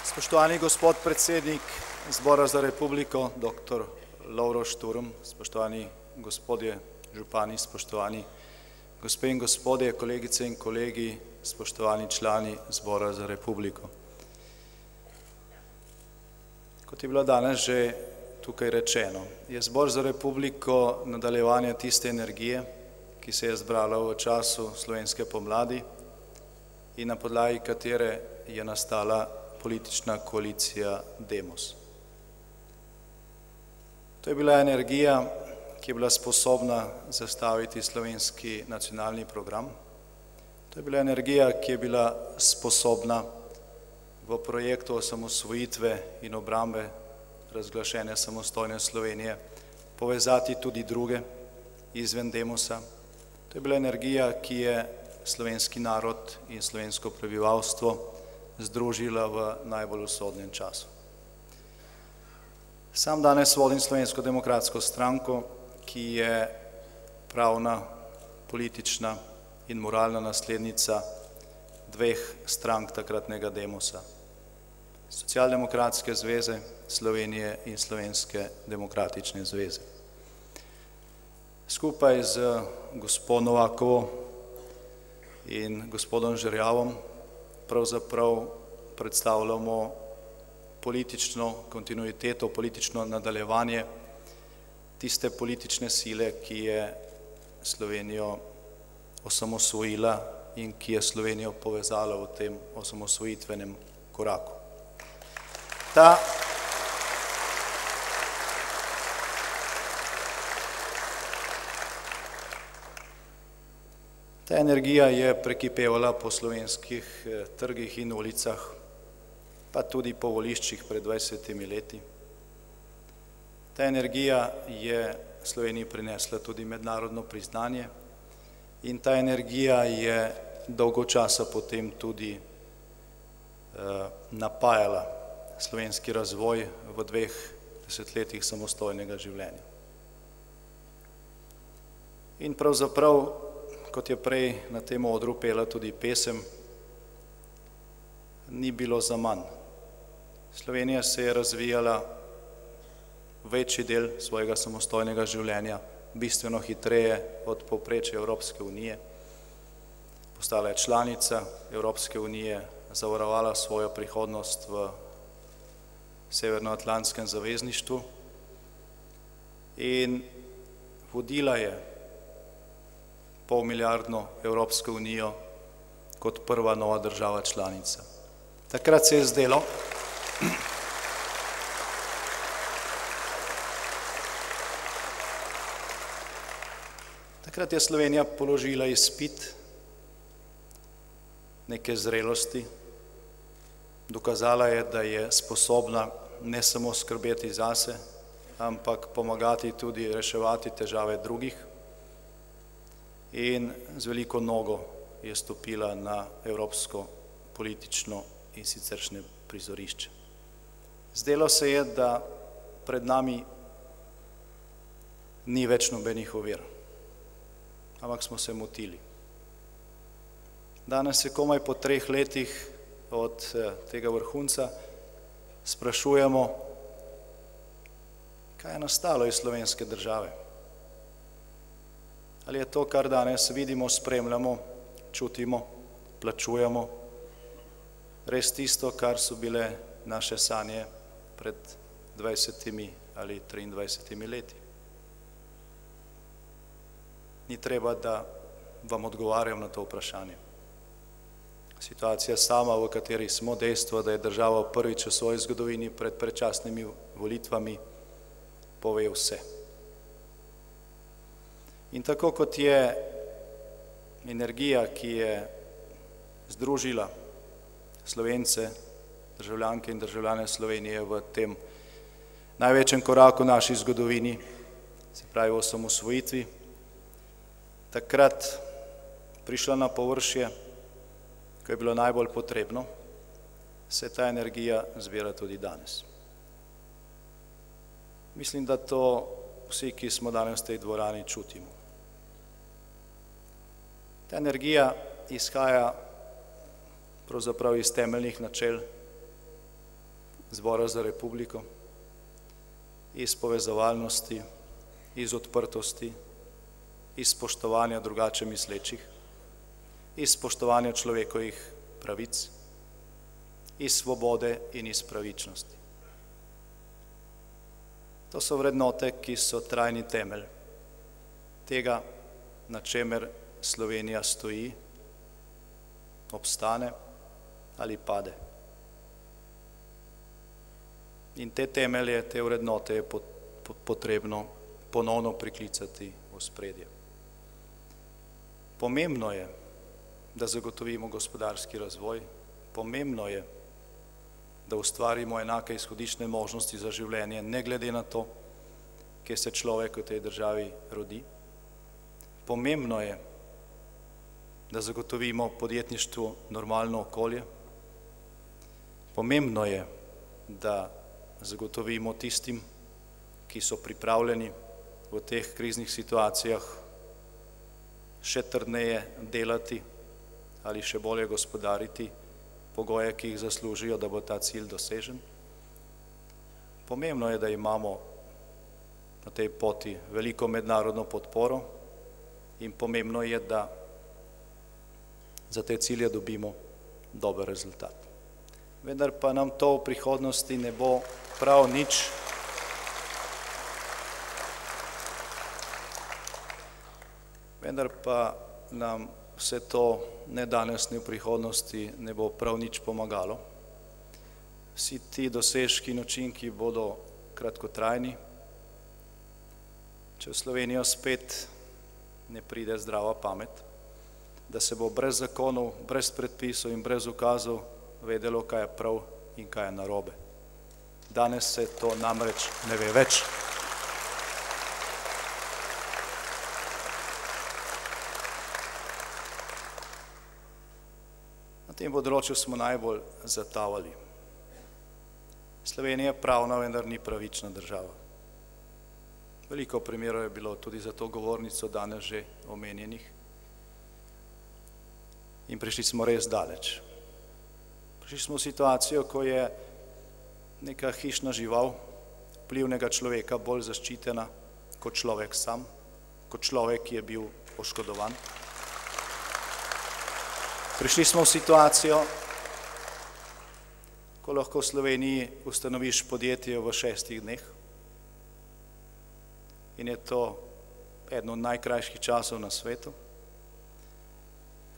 Spoštovani gospod predsednik Zbora za republiko, dr. Lovro Šturm, spoštovani gospodje župani, spoštovani gospe in gospodje, kolegice in kolegi, spoštovani člani Zbora za republiko. Kot je bilo danes že tukaj rečeno, je Zbor za republiko nadaljevanje tiste energije, ki se je zbrala v času slovenske pomladi in na podlagi katere je nastala politična koalicija Demos. To je bila energija, ki je bila sposobna zastaviti slovenski nacionalni program. To je bila energija, ki je bila sposobna v projektu osamosvojitve in obrambe razglašene samostojne Slovenije povezati tudi druge izven Demosa. To je bila energija, ki je slovenski narod in slovensko prebivalstvo združila v najbolj usodnem času. Sam danes vodim Slovensko demokratsko stranko, ki je pravna, politična in moralna naslednica dveh strank takratnega Demosa, Socialdemokratske zveze Slovenije in Slovenske demokratične zveze. Skupaj z gospod Novakovo in gospodom Žerjavom pravzaprav predstavljamo politično kontinuiteto, politično nadaljevanje tiste politične sile, ki je Slovenijo osamosvojila in ki je Slovenijo povezala v tem osamosvojitvenem koraku. Ta energija je prekipevala po slovenskih trgih in ulicah, pa tudi po voliščih pred 20 leti. Ta energija je Sloveniji prinesla tudi mednarodno priznanje in ta energija je dolgo časa potem tudi napajala slovenski razvoj v 2 desetletjih samostojnega življenja. In pravzaprav, kot je prej na tem odru pela tudi pesem, ni bilo zaman. Slovenija se je razvijala večji del svojega samostojnega življenja bistveno hitreje od povprečja Evropske unije. Postala je članica Evropske unije, zavarovala svojo prihodnost v Severnoatlantskem zavezništvu in vodila je polmilijardno Evropsko unijo kot prva nova država članica. Takrat se je zdelo, takrat je Slovenija položila izpit neke zrelosti, dokazala je, da je sposobna ne samo skrbeti zase, ampak pomagati tudi reševati težave drugih in z veliko nogo je stopila na evropsko politično in siceršnje prizorišče. Zdelo se je, da pred nami ni več nobenih ovir, ampak smo se motili. Danes se komaj po 3 letih od tega vrhunca sprašujemo, kaj je nastalo iz slovenske države. Ali je to, kar danes vidimo, spremljamo, čutimo, plačujemo, res tisto, kar so bile naše sanje pred 20 ali 23 leti? Ni treba, da vam odgovarjam na to vprašanje. Situacija sama, v kateri smo, dejstvo, da je država prvič v svoji zgodovini pred predčasnimi volitvami, pove vse. In tako kot je energija, ki je združila Slovence, državljanke in državljane Slovenije v tem največjem koraku v naši zgodovini, se pravi v osamosvojitvi, takrat prišla na površje, ko je bilo najbolj potrebno, se ta energija zbira tudi danes. Mislim, da to vsi, ki smo danes v tej dvorani, čutimo. Ta energija izhaja pravzaprav iz temeljnih načel Zbora za republiko, iz povezovalnosti, iz odprtosti, iz spoštovanja drugače mislečih, iz spoštovanja človekovih pravic, iz svobode in iz pravičnosti. To so vrednote, ki so trajni temelj tega, na čemer Slovenija stoji, obstane ali pade. In te temelje, te vrednote je potrebno ponovno priklicati v ospredje. Pomembno je, da zagotovimo gospodarski razvoj, pomembno je, da ustvarimo enake izhodiščne možnosti za življenje, ne glede na to, kje se človek v tej državi rodi. Pomembno je, da zagotovimo podjetništvu normalno okolje. Pomembno je, da zagotovimo tistim, ki so pripravljeni v teh kriznih situacijah še trdneje delati ali še bolje gospodariti pogoje, ki jih zaslužijo, da bo ta cilj dosežen. Pomembno je, da imamo na tej poti veliko mednarodno podporo in pomembno je, da za te cilje dobimo dober rezultat. Vendar pa nam to v prihodnosti ne bo prav nič vse to ne danes, ne v prihodnosti ne bo prav nič pomagalo. Vsi ti dosežki in učinki bodo kratkotrajni. Če v Slovenijo spet ne pride zdrava pamet, da se bo brez zakonov, brez predpisov in brez ukazov vedelo, kaj je prav in kaj je narobe. Danes se to namreč ne ve več. Na tem področju smo najbolj zatavali. Slovenija je pravna, vendar ni pravična država. Veliko primerov je bilo tudi za to govornico danes že omenjenih. In prišli smo res daleč. Prišli smo v situacijo, ko je neka hišna žival vplivnega človeka bolj zaščitena kot človek sam, kot človek, ki je bil poškodovan. Prišli smo v situacijo, ko lahko v Sloveniji ustanoviš podjetje v 6 dneh in je to eden od najkrajših časov na svetu.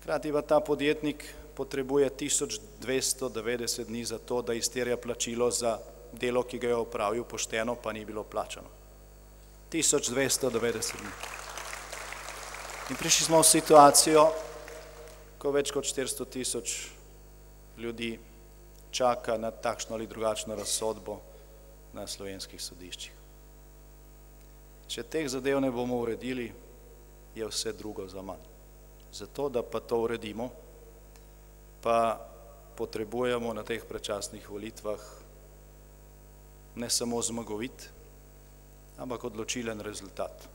Hkrati pa ta podjetnik potrebuje 1290 dni za to, da izterja plačilo za delo, ki ga je opravil pošteno, pa ni bilo plačano. 1290 dni. In prišli smo v situacijo, ko več kot 400 000 ljudi čaka na takšno ali drugačno razsodbo na slovenskih sodiščih. Če teh zadev ne bomo uredili, je vse drugo zaman. Zato, da pa to uredimo, pa potrebujemo na teh predčasnih volitvah ne samo zmagovit, ampak odločilen rezultat.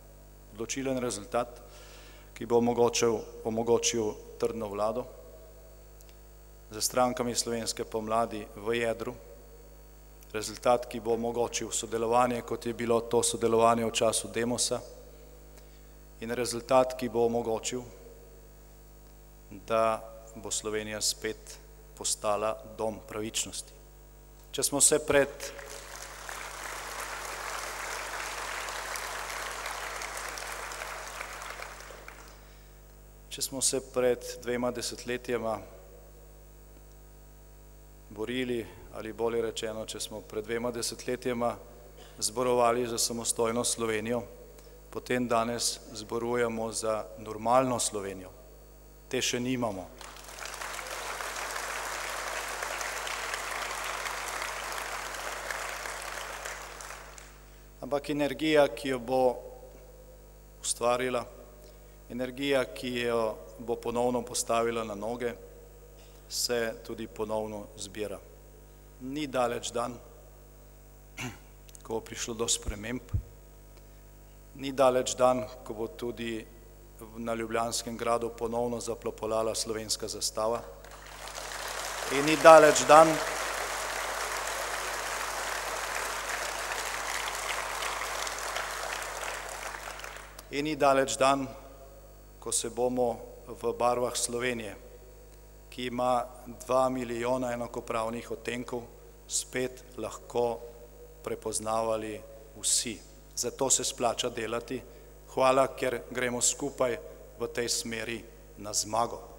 Odločilen rezultat, ki bo omogočil trdno vlado za strankami slovenske pomladi v jedru, rezultat, ki bo omogočil sodelovanje, kot je bilo to sodelovanje v času Demosa, in rezultat, ki bo omogočil, da bo Slovenija spet postala dom pravičnosti. Če smo se pred dvema desetletjema borili, ali bolje rečeno, če smo pred 2 desetletjema zborovali za samostojno Slovenijo, potem danes zborujemo za normalno Slovenijo. Te še nimamo. Ampak energija, ki jo bo ustvarila, energija, ki jo bo ponovno postavila na noge, se tudi ponovno zbira. Ni daleč dan, ko bo prišlo do sprememb, ni daleč dan, ko bo tudi na Ljubljanskem gradu ponovno zaplapolala slovenska zastava in ni daleč dan, In ni daleč dan, ko se bomo v barvah Slovenije, ki ima 2 milijona enakopravnih odtenkov, spet lahko prepoznavali vsi. Zato se splača delati. Hvala, ker gremo skupaj v tej smeri na zmago.